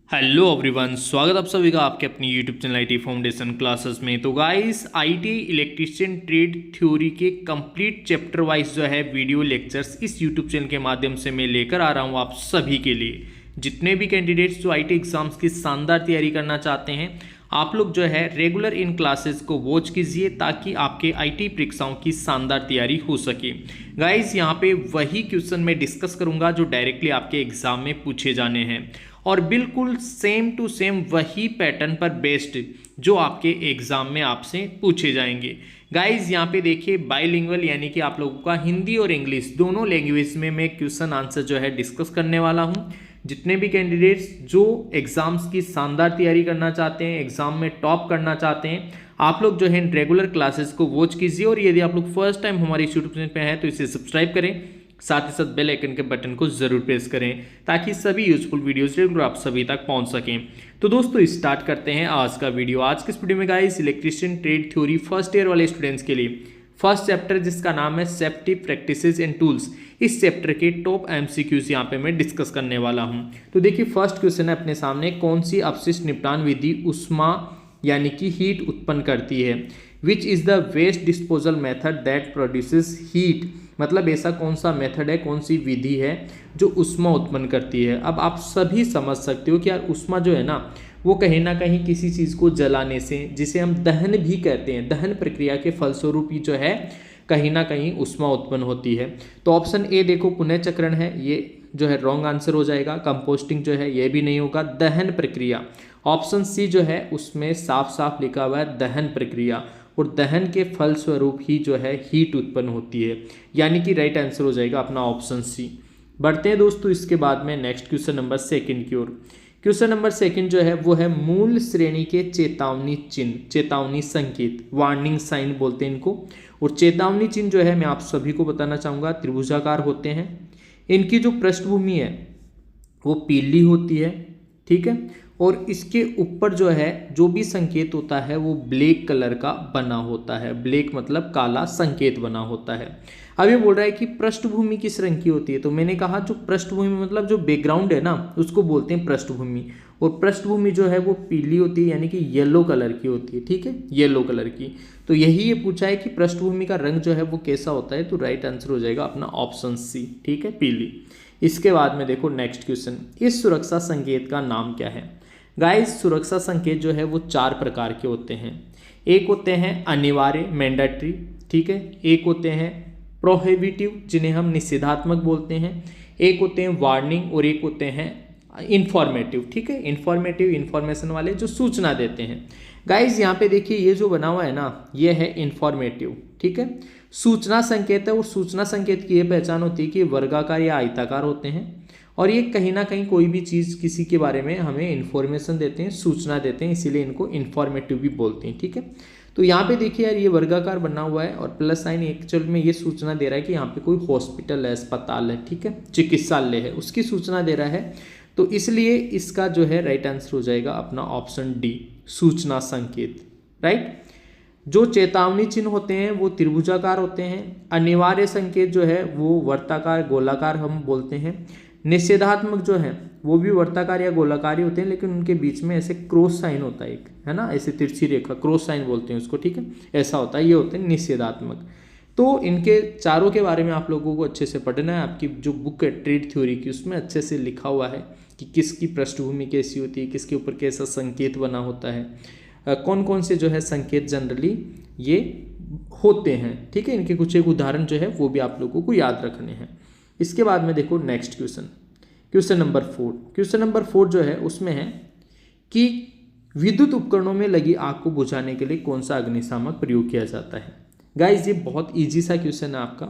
Hello everyone, स्वागत आप सभी का आपके अपनी YouTube channel IT foundation classes में। तो guys, IT electrician trade theory के कंप्लीट चैप्टर वाइज जो है वीडियो लेक्चर्स इस यूट्यूब चैनल के माध्यम से मैं लेकर आ रहा हूं आप सभी के लिए। जितने भी कैंडिडेट्स जो आईटी एग्जाम्स की शानदार तैयारी करना चाहते हैं, आप लोग जो है रेगुलर इन क्लासेस को वॉच कीजिए ताकि आपके आईटी परीक्षाओं की शानदार तैयारी हो सके। गाइस, यहाँ पे वही क्वेश्चन मैं डिस्कस करूंगा जो डायरेक्टली आपके एग्जाम में पूछे जाने हैं और बिल्कुल सेम टू सेम वही पैटर्न पर बेस्ड जो आपके एग्जाम में आपसे पूछे जाएंगे। गाइस, यहाँ पे देखिए बाइलिंगुअल यानी कि आप लोगों का हिंदी और इंग्लिश दोनों लैंग्वेज में मैं क्वेश्चन आंसर जो है डिस्कस करने वाला हूँ। जितने भी कैंडिडेट्स जो एग्जाम्स की शानदार तैयारी करना चाहते हैं, एग्जाम में टॉप करना चाहते हैं, आप लोग जो है रेगुलर क्लासेस को वॉच कीजिए। और यदि आप लोग फर्स्ट टाइम हमारे यूट्यूब चैनल पे हैं तो इसे सब्सक्राइब करें, साथ ही साथ बेल आइकन के बटन को जरूर प्रेस करें ताकि सभी यूजफुल वीडियोस रेगुलर आप सभी तक पहुंच सकें। तो दोस्तों, स्टार्ट करते हैं आज का वीडियो। आज के इस वीडियो में guys, electrician trade theory first year वाले स्टूडेंट्स के लिए फर्स्ट चैप्टर जिसका नाम है सेफ्टी प्रैक्टिसेस एंड टूल्स, इस चैप्टर के टॉप एमसीक्यूज यहाँ पे मैं डिस्कस करने वाला हूँ। तो देखिए, फर्स्ट क्वेश्चन है अपने सामने, कौन सी अपशिष्ट निपटान विधि उष्मा यानी कि हीट उत्पन्न करती है। Which is the waste disposal method that produces heat, मतलब ऐसा कौन सा मेथड है, कौन सी विधि है जो उष्मा उत्पन्न करती है। अब आप सभी समझ सकते हो कि यार उष्मा जो है ना, वो कहीं ना कहीं किसी चीज़ को जलाने से, जिसे हम दहन भी कहते हैं, दहन प्रक्रिया के फलस्वरूप ही जो है कहीं ना कहीं उष्मा उत्पन्न होती है। तो ऑप्शन ए देखो, पुनः चक्रण है, ये जो है रॉन्ग आंसर हो जाएगा। कंपोस्टिंग जो है ये भी नहीं होगा, दहन प्रक्रिया। ऑप्शन सी जो है उसमें साफ साफ लिखा हुआ है दहन प्रक्रिया, और दहन के फलस्वरूप ही जो है हीट उत्पन्न होती है, यानी कि राइट आंसर हो जाएगा अपना ऑप्शन सी। बढ़ते हैं दोस्तों इसके बाद में नेक्स्ट क्वेश्चन नंबर सेकंड की ओर। क्वेश्चन नंबर सेकंड जो है वो है मूल श्रेणी के चेतावनी चिन्ह, चेतावनी संकेत, वार्निंग साइन बोलते हैं इनको। और चेतावनी चिन्ह जो है मैं आप सभी को बताना चाहूँगा त्रिभुजाकार होते हैं। इनकी जो पृष्ठभूमि है वो पीली होती है, ठीक है, और इसके ऊपर जो है जो भी संकेत होता है वो ब्लैक कलर का बना होता है। ब्लैक मतलब काला संकेत बना होता है। अब ये बोल रहा है कि पृष्ठभूमि किस रंग की होती है, तो मैंने कहा जो पृष्ठभूमि मतलब जो बैकग्राउंड है ना, उसको बोलते हैं पृष्ठभूमि। और पृष्ठभूमि जो है वो पीली होती है, यानी कि येलो कलर की होती है, ठीक है, येलो कलर की। तो यही ये पूछा है कि पृष्ठभूमि का रंग जो है वो कैसा होता है, तो राइट आंसर हो जाएगा अपना ऑप्शन सी, ठीक है, पीली। इसके बाद में देखो नेक्स्ट क्वेश्चन, इस सुरक्षा संकेत का नाम क्या है। गाइस, सुरक्षा संकेत जो है वो चार प्रकार के होते हैं। एक होते हैं अनिवार्य, मैंडेटरी, ठीक है। एक होते हैं प्रोहिबिटिव, जिन्हें हम निषेधात्मक बोलते हैं। एक होते हैं वार्निंग, और एक होते हैं इंफॉर्मेटिव, ठीक है, इंफॉर्मेटिव इन्फॉर्मेशन वाले जो सूचना देते हैं। गाइस, यहाँ पे देखिए ये जो बना हुआ है ना, ये है इंफॉर्मेटिव, ठीक है। सूचना संकेत है, और सूचना संकेत की ये पहचान होती है कि वर्गाकार या आयताकार होते हैं, और ये कहीं ना कहीं कोई भी चीज़ किसी के बारे में हमें इन्फॉर्मेशन देते हैं, सूचना देते हैं, इसीलिए इनको इन्फॉर्मेटिव भी बोलते हैं, ठीक है। तो यहाँ पे देखिए यार, ये वर्गाकार बना हुआ है और प्लस साइन एक्चुअल में ये सूचना दे रहा है कि यहाँ पे कोई हॉस्पिटल है, अस्पताल है, ठीक है, चिकित्सालय है, उसकी सूचना दे रहा है। तो इसलिए इसका जो है राइट आंसर हो जाएगा अपना ऑप्शन डी, सूचना संकेत, राइट। जो चेतावनी चिन्ह होते हैं वो त्रिभुजाकार होते हैं। अनिवार्य संकेत जो है वो वर्ताकार, गोलाकार हम बोलते हैं। निषेधात्मक जो है वो भी वर्ताकार या गोलाकार ही होते हैं, लेकिन उनके बीच में ऐसे क्रॉस साइन होता है, एक है ना, ऐसे तिरछी रेखा, क्रॉस साइन बोलते हैं उसको, ठीक है, ऐसा होता है, ये होते हैं निषेधात्मक। तो इनके चारों के बारे में आप लोगों को अच्छे से पढ़ना है। आपकी जो बुक है ट्रेड थ्योरी की, उसमें अच्छे से लिखा हुआ है कि किसकी पृष्ठभूमि कैसी होती है, किसके ऊपर कैसा संकेत बना होता है, कौन कौन से जो है संकेत जनरली ये होते हैं, ठीक है। इनके कुछ एक उदाहरण जो है वो भी आप लोगों को याद रखने हैं। इसके बाद में देखो next question, question number 4। Question number 4 जो है उसमें है कि विद्युत उपकरणों में लगी आग को बुझाने के लिए कौन सा अग्निशामक प्रयोग किया जाता है। गाइस, ये बहुत इजी सा क्वेश्चन है आपका।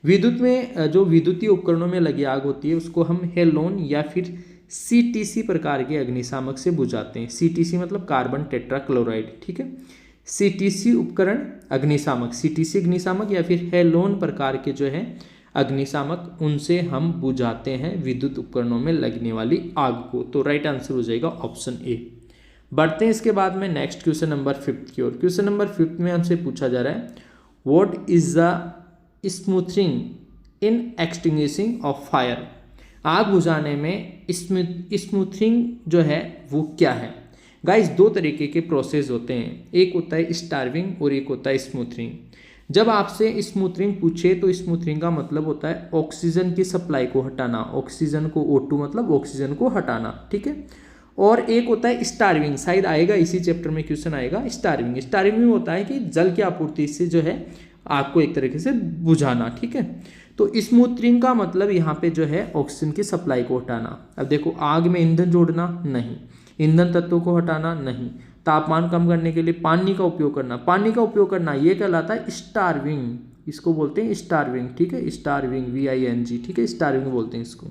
विद्युत में जो विद्युतीय उपकरणों में लगी आग होती है उसको हम हेलोन या फिर सीटीसी प्रकार के अग्निशामक से बुझाते हैं। सीटीसी मतलब कार्बन टेट्राक्लोराइड, ठीक है। सीटीसी उपकरण अग्निशामक, सीटीसी अग्निशामक या फिर हेलोन प्रकार के जो है अग्निशामक, उनसे हम बुझाते हैं विद्युत उपकरणों में लगने वाली आग को। तो राइट आंसर हो जाएगा ऑप्शन ए। बढ़ते हैं इसके बाद में नेक्स्ट क्वेश्चन नंबर 5 की ओर। क्वेश्चन नंबर 5 में हमसे पूछा जा रहा है, what is the smoothing in extinguishing of fire. आग बुझाने में स्मूथिंग जो है वो क्या है। गाइस दो तरीके के प्रोसेस होते हैं, एक होता है स्टार्विंग और एक होता है स्मूथिंग। जब आपसे स्मूथिंग पूछे तो स्मूथिंग का मतलब होता है ऑक्सीजन की सप्लाई को हटाना, ऑक्सीजन को O2 मतलब ऑक्सीजन को हटाना, ठीक है। और एक होता है स्टार्विंग, शायद आएगा इसी चैप्टर में क्वेश्चन आएगा स्टार्विंग। स्टार्विंग में होता है कि जल की आपूर्ति से जो है आग को एक तरीके से बुझाना, ठीक है। तो स्मूथिंग का मतलब यहाँ पे जो है ऑक्सीजन की सप्लाई को हटाना। अब देखो आग में ईंधन जोड़ना नहीं, ईंधन तत्वों को हटाना नहीं, तापमान कम करने के लिए पानी का उपयोग करना, पानी का उपयोग करना ये कहलाता है स्टार्विंग, इसको बोलते हैं स्टार्विंग, ठीक है। स्टार्विंग VING, ठीक है, स्टार्विंग बोलते हैं इसको।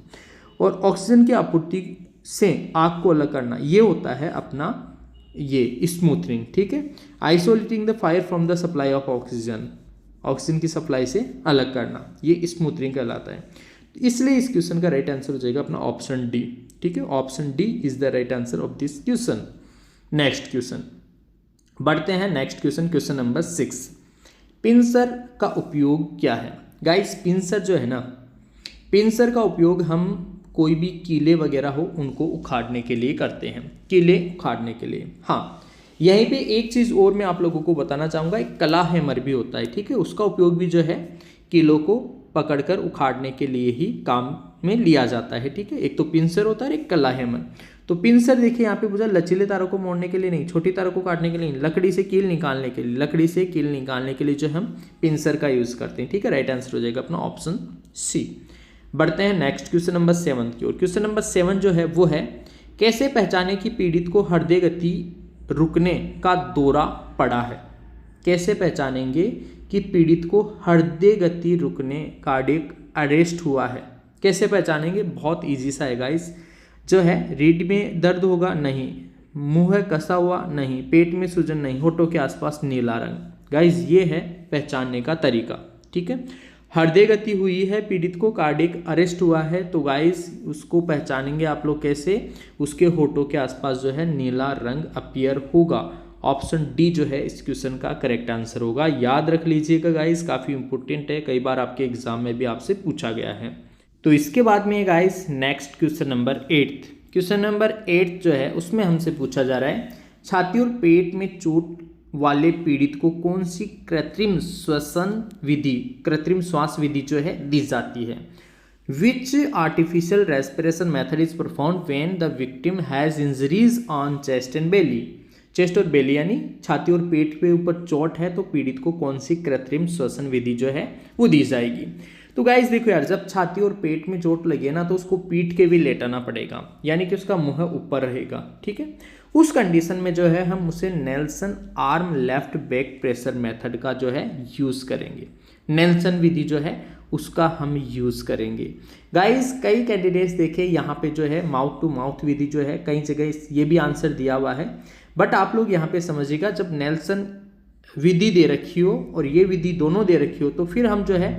और ऑक्सीजन की आपूर्ति से आग को अलग करना ये होता है अपना ये स्मूथिंग, ठीक है। Isolating the fire from the supply of oxygen, oxygen की सप्लाई से अलग करना ये स्मूथिंग कहलाता है। इसलिए इस क्वेश्चन का राइट आंसर हो जाएगा अपना ऑप्शन डी, ठीक है। Option D is the right answer of this question. Next question बढ़ते हैं, next question, question number 6। Pincer का उपयोग क्या है। गाइस पिंसर जो है ना, पिंसर का उपयोग हम कोई भी कीले वगैरह हो उनको उखाड़ने के लिए करते हैं, कीले उखाड़ने के लिए। हाँ यहीं पे एक चीज़ और मैं आप लोगों को बताना चाहूँगा, एक कला हैमर भी होता है, ठीक है। उसका उपयोग भी जो है कीलों को पकड़कर उखाड़ने के लिए ही काम में लिया जाता है, ठीक है। एक तो पिंसर होता है, एक कला हैमर। तो पिंसर देखिए यहाँ पे पूछा लचीले तारों को मोड़ने के लिए नहीं, छोटी तारों को काटने के लिए नहीं, लकड़ी से कील निकालने के लिए, लकड़ी से कील निकालने के लिए जो हम पिंसर का यूज़ करते हैं, ठीक है। राइट आंसर हो जाएगा अपना ऑप्शन सी। बढ़ते हैं नेक्स्ट क्वेश्चन नंबर 7 की ओर। क्वेश्चन नंबर 7 जो है वो है कैसे पहचाने कि पीड़ित को हृदय गति रुकने का दौरा पड़ा है। कैसे पहचानेंगे कि पीड़ित को हृदय गति रुकने, कार्डियक अरेस्ट हुआ है, कैसे पहचानेंगे। बहुत इजी सा है गाइस। जो है रीढ़ में दर्द होगा नहीं, मुंह कसा हुआ नहीं, पेट में सूजन नहीं, होठों के आसपास नीला रंग। गाइस ये है पहचानने का तरीका, ठीक है। हृदय गति हुई है, पीड़ित को कार्डियक अरेस्ट हुआ है, तो गाइस उसको पहचानेंगे आप लोग कैसे, उसके होठों के आसपास जो है नीला रंग अपीयर होगा। ऑप्शन डी जो है इस क्वेश्चन का करेक्ट आंसर होगा। याद रख लीजिएगा गाइस, काफ़ी इंपॉर्टेंट है, कई बार आपके एग्जाम में भी आपसे पूछा गया है। तो इसके बाद में guys next question number 8। Question number 8 जो है उसमें हमसे पूछा जा रहा है छाती और पेट में चोट वाले पीड़ित को कौन सी कृत्रिम श्वसन विधि, कृत्रिम श्वास विधि जो है दी जाती है। Which artificial respiration method is perform when the victim has injuries on chest and belly. Chest और बेली यानी छाती और पेट के ऊपर चोट है तो पीड़ित को कौन सी कृत्रिम श्वसन विधि जो है वो दी जाएगी। तो गाइस देखो यार, जब छाती और पेट में चोट लगी है ना तो उसको पीठ के भी लेटाना पड़ेगा, यानी कि उसका मुंह ऊपर रहेगा, ठीक है। उस कंडीशन में जो है हम उसे Nelson arm left back pressure method का जो है यूज़ करेंगे। नेल्सन विधि जो है उसका हम यूज़ करेंगे। गाइस कई कैंडिडेट्स देखे यहाँ पे जो है माउथ टू माउथ विधि जो है कई जगह ये भी आंसर दिया हुआ है, बट आप लोग यहाँ पे समझिएगा जब नेल्सन विधि दे रखी हो और ये विधि दोनों दे रखी हो तो फिर हम जो है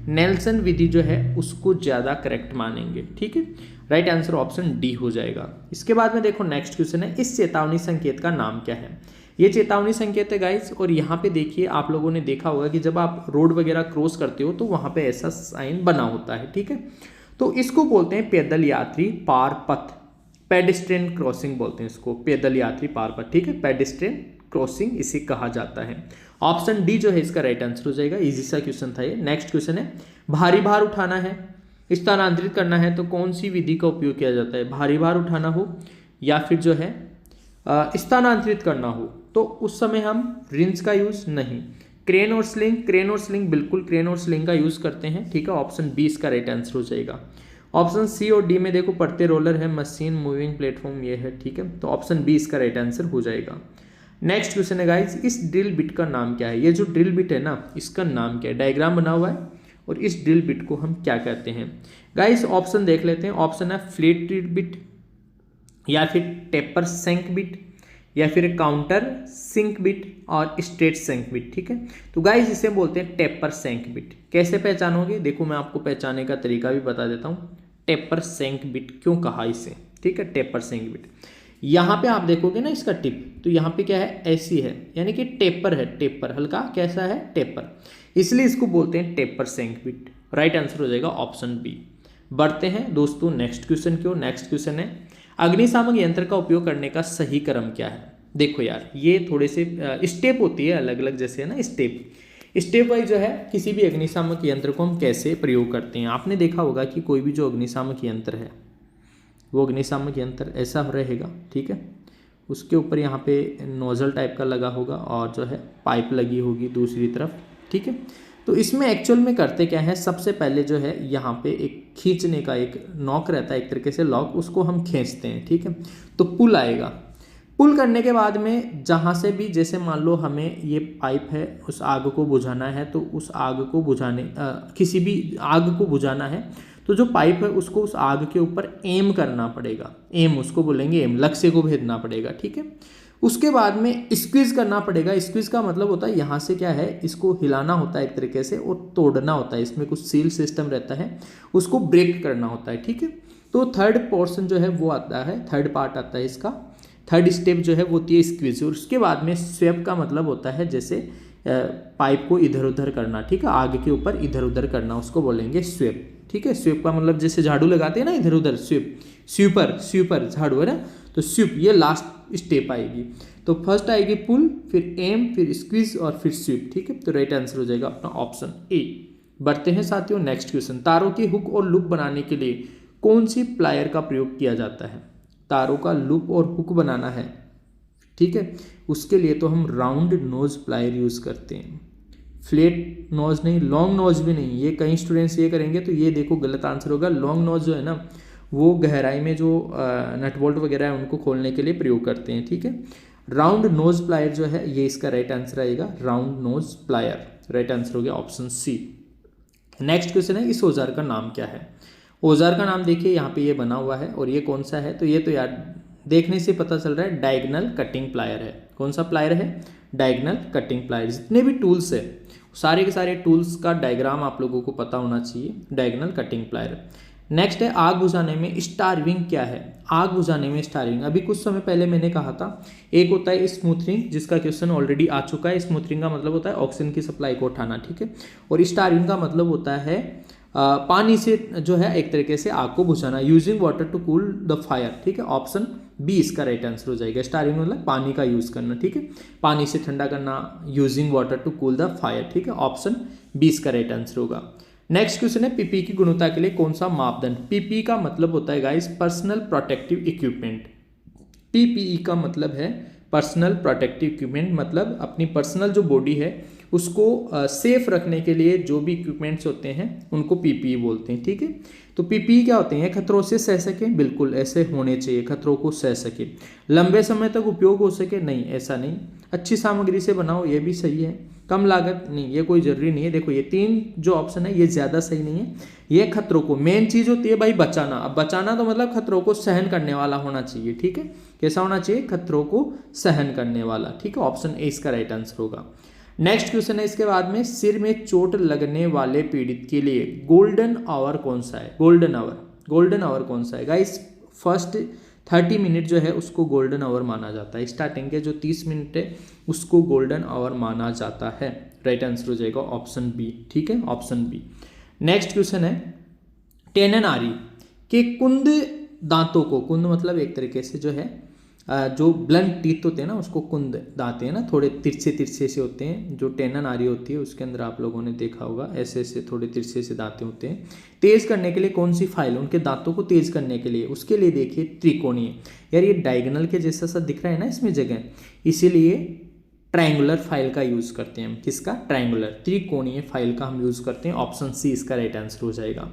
नेल्सन विधि जो है उसको ज़्यादा करेक्ट मानेंगे, ठीक है। राइट आंसर ऑप्शन डी हो जाएगा। इसके बाद में देखो नेक्स्ट क्वेश्चन है इस चेतावनी संकेत का नाम क्या है। ये चेतावनी संकेत है गाइस, और यहाँ पे देखिए आप लोगों ने देखा होगा कि जब आप रोड वगैरह क्रॉस करते हो तो वहाँ पे ऐसा साइन बना होता है, ठीक है। तो इसको बोलते हैं पैदल यात्री पार पथ, पेडेस्ट्रियन क्रॉसिंग बोलते हैं इसको, पैदल यात्री पार पथ, ठीक है। पेडेस्ट्रियन क्रॉसिंग इसे कहा जाता है। ऑप्शन डी जो है इसका राइट आंसर हो जाएगा। इजी सा क्वेश्चन था ये। नेक्स्ट क्वेश्चन है भारी भार उठाना है, स्थानांतरित करना है तो कौन सी विधि का उपयोग किया जाता है। भारी भार उठाना हो या फिर जो है स्थानांतरित करना हो तो उस समय हम रिंच का यूज नहीं, क्रेन और स्लिंग, क्रेन और स्लिंग बिल्कुल क्रेन और स्लिंग का यूज करते हैं, ठीक है। ऑप्शन बी इसका राइट आंसर हो जाएगा। ऑप्शन सी और डी में देखो पड़ते रोलर है, मशीन, मूविंग प्लेटफॉर्म ये है, ठीक है। तो ऑप्शन बी इसका राइट आंसर हो जाएगा। नेक्स्ट क्वेश्चन है गाइस इस ड्रिल बिट का नाम क्या है। ये जो ड्रिल बिट है ना इसका नाम क्या है, डायग्राम बना हुआ है और इस ड्रिल बिट को हम क्या कहते हैं। गाइस ऑप्शन देख लेते हैं। ऑप्शन है फ्लैट ड्रिल बिट या फिर टेपर सेंक बिट या फिर काउंटर सिंक बिट और स्ट्रेट सेंक बिट, ठीक है। तो गाइस इसे बोलते हैं टेपर सेंक बिट। कैसे पहचानोगे, देखो मैं आपको पहचानने का तरीका भी बता देता हूँ। टेपर सेंक बिट क्यों कहा इसे, ठीक है, टेपर सेंक बिट। यहाँ पे आप देखोगे ना इसका टिप, तो यहाँ पे क्या है, ऐसी है, यानी कि टेपर है, टेपर हल्का कैसा है, टेपर, इसलिए इसको बोलते हैं टेपर सेंक बिट। राइट आंसर हो जाएगा ऑप्शन बी। बढ़ते हैं दोस्तों नेक्स्ट क्वेश्चन की ओर। नेक्स्ट क्वेश्चन है अग्निशामक यंत्र का उपयोग करने का सही क्रम क्या है। देखो यार ये थोड़े से स्टेप होती है अलग अलग, जैसे है ना स्टेप वाइज जो है किसी भी अग्निशामक यंत्र को हम कैसे प्रयोग करते हैं। आपने देखा होगा कि कोई भी जो अग्निशामक यंत्र है वो अग्निशामक यंत्र ऐसा रहेगा, ठीक है। उसके ऊपर यहाँ पे नोजल टाइप का लगा होगा और जो है पाइप लगी होगी दूसरी तरफ, ठीक है। तो इसमें एक्चुअल में करते क्या है, सबसे पहले जो है यहाँ पे एक खींचने का एक नॉक रहता है, एक तरीके से लॉक, उसको हम खींचते हैं, ठीक है। तो पुल आएगा, पुल करने के बाद में जहाँ से भी, जैसे मान लो हमें ये पाइप है उस आग को बुझाना है, तो उस आग को बुझाने किसी भी आग को बुझाना है तो जो पाइप है उसको उस आग के ऊपर एम करना पड़ेगा, एम उसको बोलेंगे एम, लक्ष्य को भेजना पड़ेगा, ठीक है। उसके बाद में स्क्वीज करना पड़ेगा। स्क्वीज का मतलब होता है यहाँ से क्या है, इसको हिलाना होता है एक तरीके से और तोड़ना होता है, इसमें कुछ सील सिस्टम रहता है, उसको ब्रेक करना होता है, ठीक है। तो थर्ड पोर्शन जो है वो आता है, थर्ड पार्ट आता है इसका, थर्ड स्टेप जो है वो होती है स्क्वीज। और उसके बाद में स्वेप का मतलब होता है जैसे पाइप को इधर उधर करना, ठीक है, आग के ऊपर इधर उधर करना, उसको बोलेंगे स्वेप, ठीक है। स्वीप का मतलब जैसे झाड़ू लगाते हैं ना इधर उधर, स्वीपर झाड़ू है ना, तो स्वीप ये लास्ट स्टेप आएगी। तो फर्स्ट आएगी पुल, फिर एम, फिर स्क्वीज और फिर स्वीप, ठीक है। तो राइट आंसर हो जाएगा अपना ऑप्शन ए। बढ़ते हैं साथियों नेक्स्ट क्वेश्चन। तारों की हुक और लूप बनाने के लिए कौन सी प्लायर का प्रयोग किया जाता है। तारों का लूप और हुक बनाना है, ठीक है, उसके लिए तो हम राउंड नोज प्लायर यूज करते हैं, फ्लैट नोज नहीं, लॉन्ग नोज भी नहीं। ये कई स्टूडेंट्स ये करेंगे तो ये देखो गलत आंसर होगा। लॉन्ग नोज जो है ना वो गहराई में जो नट बोल्ट वगैरह है उनको खोलने के लिए प्रयोग करते हैं, ठीक है। राउंड नोज प्लायर जो है ये इसका राइट आंसर आएगा, round knows plier, right answer हो गया ऑप्शन सी। नेक्स्ट क्वेश्चन है इस औजार का नाम क्या है। औजार का नाम देखिए यहाँ पे ये बना हुआ है और ये कौन सा है, तो ये तो यार देखने से पता चल रहा है डायगोनल कटिंग प्लायर है। कौन सा प्लायर है, डायगोनल कटिंग प्लायर। जितने भी टूल्स है सारे के सारे टूल्स का डायग्राम आप लोगों को पता होना चाहिए, डायगोनल कटिंग प्लायर। नेक्स्ट है आग बुझाने में स्टारविंग क्या है। आग बुझाने में स्टारविंग अभी कुछ समय पहले मैंने कहा था, एक होता है स्मूथरिंग जिसका क्वेश्चन ऑलरेडी आ चुका है। स्मूथरिंग का मतलब होता है ऑक्सीजन की सप्लाई को उठाना, ठीक है। और स्टारविंग का मतलब होता है पानी से जो है एक तरीके से आग को बुझाना, using water to cool the fire, ठीक है। ऑप्शन बी इसका राइट आंसर हो जाएगा। स्टारविंग मतलब पानी का यूज करना, ठीक है, पानी से ठंडा करना, using water to cool the fire, ठीक है। ऑप्शन बी इसका राइट आंसर होगा। नेक्स्ट क्वेश्चन है पीपी की गुणवत्ता के लिए कौन सा मापदंड। पीपी का मतलब होता है guys personal protective equipment. PPE का मतलब है पर्सनल प्रोटेक्टिव इक्विपमेंट, मतलब अपनी पर्सनल जो बॉडी है उसको सेफ रखने के लिए जो भी इक्विपमेंट्स होते हैं उनको पीपीई बोलते हैं, ठीक है। तो पीपीई क्या होते हैं, खतरों से सह सके, बिल्कुल ऐसे होने चाहिए, खतरों को सह सके, लंबे समय तक उपयोग हो सके, नहीं ऐसा नहीं, अच्छी सामग्री से बनाओ ये भी सही है, कम लागत नहीं, ये कोई जरूरी नहीं है। देखो ये तीन जो ऑप्शन है ये ज़्यादा सही नहीं है। ये खतरों को, मेन चीज़ होती है भाई बचाना। अब बचाना तो मतलब खतरों को सहन करने वाला होना चाहिए, ठीक है। कैसा होना चाहिए, खतरों को सहन करने वाला, ठीक है। ऑप्शन ए इसका राइट आंसर होगा। नेक्स्ट क्वेश्चन है इसके बाद में सिर में चोट लगने वाले पीड़ित के लिए गोल्डन आवर कौन सा है। गोल्डन आवर कौन सा है गाइस। फर्स्ट 30 मिनट जो है उसको गोल्डन आवर माना जाता है, स्टार्टिंग के जो 30 मिनट है उसको गोल्डन आवर माना जाता है। राइट आंसर हो जाएगा ऑप्शन बी, ठीक है, ऑप्शन बी। नेक्स्ट क्वेश्चन है टेनन आरी के कुंद दांतों को, कुंद मतलब एक तरीके से जो है जो ब्लंट टीथ होते हैं ना उसको कुंद दांत है ना, थोड़े तिरछे से होते हैं। जो टेनन आरी होती है उसके अंदर आप लोगों ने देखा होगा ऐसे थोड़े तिरछे से दांतें होते हैं। तेज करने के लिए कौन सी फाइल, उनके दांतों को तेज करने के लिए, उसके लिए देखिए त्रिकोणीय। यार ये डायगोनल के जैसा सा दिख रहा है ना इसमें जगह, इसीलिए ट्रायंगुलर फाइल का यूज करते हैं हम। किसका, ट्रायंगुलर त्रिकोणीय फाइल का हम यूज करते हैं। ऑप्शन सी इसका राइट आंसर हो जाएगा।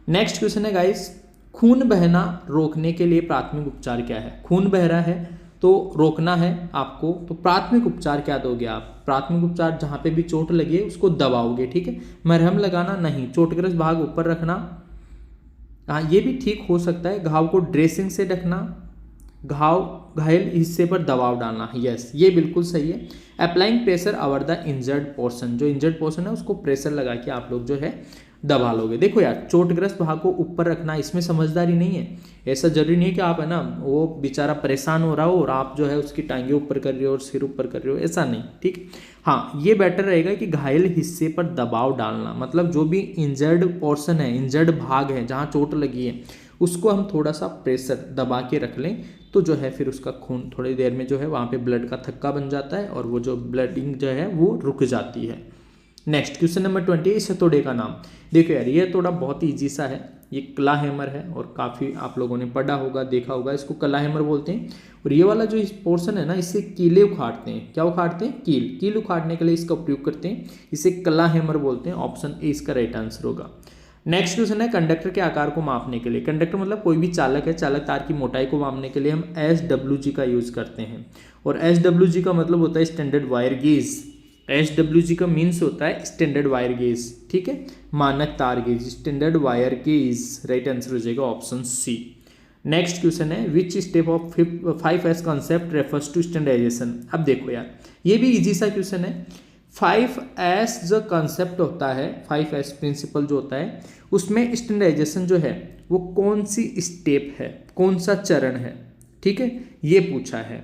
नेक्स्ट क्वेश्चन है गाइस खून बहना रोकने के लिए प्राथमिक उपचार क्या है। खून बह रहा है तो रोकना है आपको, तो प्राथमिक उपचार क्या दोगे आप। प्राथमिक उपचार जहाँ पे भी चोट लगी है उसको दबाओगे, ठीक है। मरहम लगाना नहीं, चोटग्रस्त भाग ऊपर रखना, हाँ ये भी ठीक हो सकता है। घाव को ड्रेसिंग से ढकना, घायल हिस्से पर दबाव डालना, यस ये बिल्कुल सही है। Applying pressure over the injured portion, जो इंजर्ड पोर्शन है उसको प्रेशर लगा के आप लोग जो है दबा लोगे। देखो यार, चोटग्रस्त भाग को ऊपर रखना इसमें समझदारी नहीं है। ऐसा जरूरी नहीं है कि आप है ना वो बेचारा परेशान हो रहा हो और आप जो है उसकी टांगे ऊपर कर रहे हो और सिर ऊपर कर रहे हो, ऐसा नहीं, ठीक। हाँ, ये बेटर रहेगा कि घायल हिस्से पर दबाव डालना, मतलब जो भी इंजर्ड पोर्शन है, इंजर्ड भाग है जहाँ चोट लगी है, उसको हम थोड़ा सा प्रेशर दबा के रख लें तो जो है फिर उसका खून थोड़ी देर में जो है वहाँ पे ब्लड का थक्का बन जाता है और वो जो ब्लडिंग जो है वो रुक जाती है। नेक्स्ट क्वेश्चन नंबर 20, इस हथौड़े का नाम। देखो यार, ये हथौड़ा बहुत ही ईजी सा है, ये क्ला हैमर है और काफ़ी आप लोगों ने पढ़ा होगा, देखा होगा, इसको क्ला हैमर बोलते हैं। और ये वाला जो इस पोर्शन है ना, इससे कीले उखाड़ते हैं। क्या उखाड़ते हैं? कील उखाड़ने के लिए इसका उपयोग करते हैं, इसे क्ला हैमर बोलते हैं। ऑप्शन ए इसका राइट आंसर होगा। नेक्स्ट क्वेश्चन है कंडक्टर के आकार को मापने के लिए। कंडक्टर मतलब कोई भी चालक है, चालक तार की मोटाई को मापने के लिए हम SWG का यूज करते हैं। और SWG का मतलब होता है स्टैंडर्ड वायर गेज। SWG का मीन्स होता है स्टैंडर्ड वायर गेज, ठीक है, मानक तार gauge, standard wire gauge. Right answer हो जाएगा ऑप्शन सी। नेक्स्ट क्वेश्चन है which step of 5S concept refers to standardisation. अब देखो यार, ये भी इजी सा क्वेश्चन है। 5S जो कंसेप्ट होता है, 5S प्रिंसिपल जो होता है, उसमें स्टैंडर्डाइजेशन जो है वो कौन सी स्टेप है, कौन सा चरण है, ठीक है, ये पूछा है।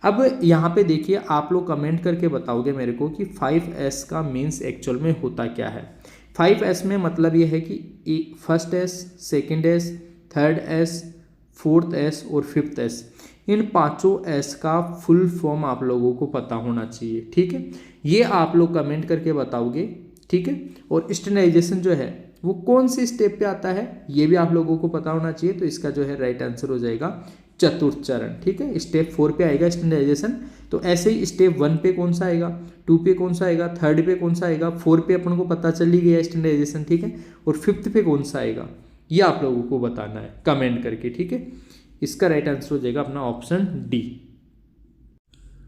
अब यहाँ पे देखिए, आप लोग कमेंट करके बताओगे मेरे को कि 5S का मीन्स एक्चुअल में होता क्या है। 5S में मतलब ये है कि first S, second S, third S, fourth S और फिफ्थ S, इन पांचों S का फुल फॉर्म आप लोगों को पता होना चाहिए, ठीक है। ये आप लोग कमेंट करके बताओगे, ठीक है। और स्टैंडर्डाइजेशन जो है वो कौन सी स्टेप पे आता है, ये भी आप लोगों को पता होना चाहिए। तो इसका जो है राइट आंसर हो जाएगा चतुर्थ चरण, ठीक है। स्टेप 4 पे आएगा स्टैंडर्डाइजेशन। तो ऐसे ही स्टेप 1 पे कौन सा आएगा, 2 पे कौन सा आएगा, 3rd पे कौन सा आएगा, 4 पे अपन को पता चल ही गया स्टैंडर्डाइजेशन, ठीक है। और 5th पे कौन सा आएगा, ये आप लोगों को बताना है कमेंट करके, ठीक है। इसका राइट आंसर हो जाएगा अपना ऑप्शन डी।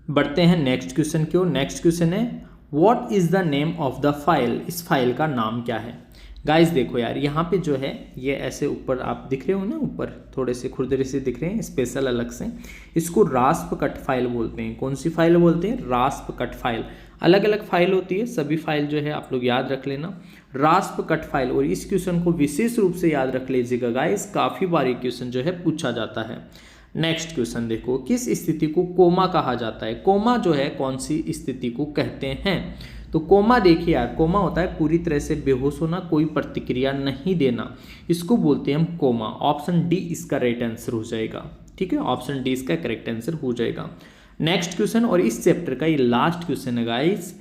बढ़ते हैं नेक्स्ट क्वेश्चन की ओर। नेक्स्ट क्वेश्चन है what is the name of the file. इस फाइल का नाम क्या है। गाइस देखो यार, यहाँ पे जो है ये ऐसे ऊपर आप दिख रहे हो ना, ऊपर थोड़े से खुरदरे से दिख रहे हैं स्पेशल अलग से, इसको रास्प कट फाइल बोलते हैं। कौन सी फाइल बोलते हैं? रास्प कट फाइल। अलग अलग फाइल होती है, सभी फाइल जो है आप लोग याद रख लेना, रास्प कट फाइल। और इस क्वेश्चन को विशेष रूप से याद रख लीजिएगा गाइस, काफ़ी बार ये क्वेश्चन जो है पूछा जाता है। नेक्स्ट क्वेश्चन देखो, किस स्थिति को कोमा कहा जाता है। कोमा जो है कौन सी स्थिति को कहते हैं। तो कोमा देखिए यार, कोमा होता है पूरी तरह से बेहोश होना, कोई प्रतिक्रिया नहीं देना, इसको बोलते हैं हम कोमा। ऑप्शन डी इसका राइट आंसर हो जाएगा, ठीक है। ऑप्शन डी इसका करेक्ट आंसर हो जाएगा। नेक्स्ट क्वेश्चन, और इस चैप्टर का ये लास्ट क्वेश्चन है गाइस।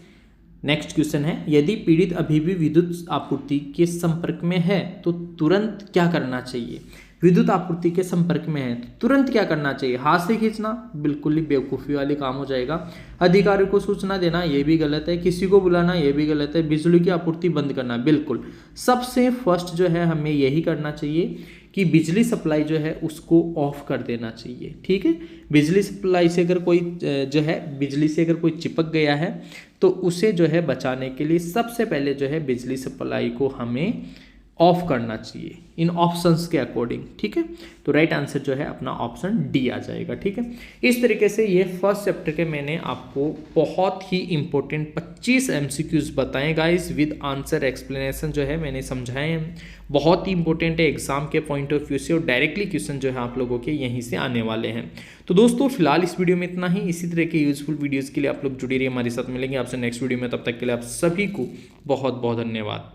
नेक्स्ट क्वेश्चन है यदि पीड़ित अभी भी विद्युत आपूर्ति के संपर्क में है तो तुरंत क्या करना चाहिए। विद्युत आपूर्ति के संपर्क में है तो तुरंत क्या करना चाहिए। हाथ से खींचना बिल्कुल ही बेवकूफ़ी वाली काम हो जाएगा। अधिकारी को सूचना देना ये भी गलत है। किसी को बुलाना ये भी गलत है। बिजली की आपूर्ति बंद करना बिल्कुल। सबसे फर्स्ट जो है हमें यही करना चाहिए कि बिजली सप्लाई जो है उसको ऑफ कर देना चाहिए, ठीक है। बिजली सप्लाई से अगर कोई जो है बिजली से अगर कोई चिपक गया है तो उसे जो है बचाने के लिए सबसे पहले जो है बिजली सप्लाई को हमें ऑफ करना चाहिए इन ऑप्शंस के अकॉर्डिंग, ठीक है। तो राइट आंसर जो है अपना ऑप्शन डी आ जाएगा, ठीक है। इस तरीके से ये फर्स्ट चैप्टर के मैंने आपको बहुत ही इंपॉर्टेंट 25 MCQs बताए गाइस, विद आंसर एक्सप्लेनेशन जो है मैंने समझाए हैं। बहुत ही इंपॉर्टेंट है एग्जाम के पॉइंट ऑफ व्यू से, और डायरेक्टली क्वेश्चन जो है आप लोगों के यहीं से आने वाले हैं। तो दोस्तों फिलहाल इस वीडियो में इतना ही। इसी तरह के यूजफुल वीडियोज़ के लिए आप लोग जुड़े रहिए हमारे साथ। मिलेंगे आपसे नेक्स्ट वीडियो में, तब तक के लिए आप सभी को बहुत बहुत धन्यवाद।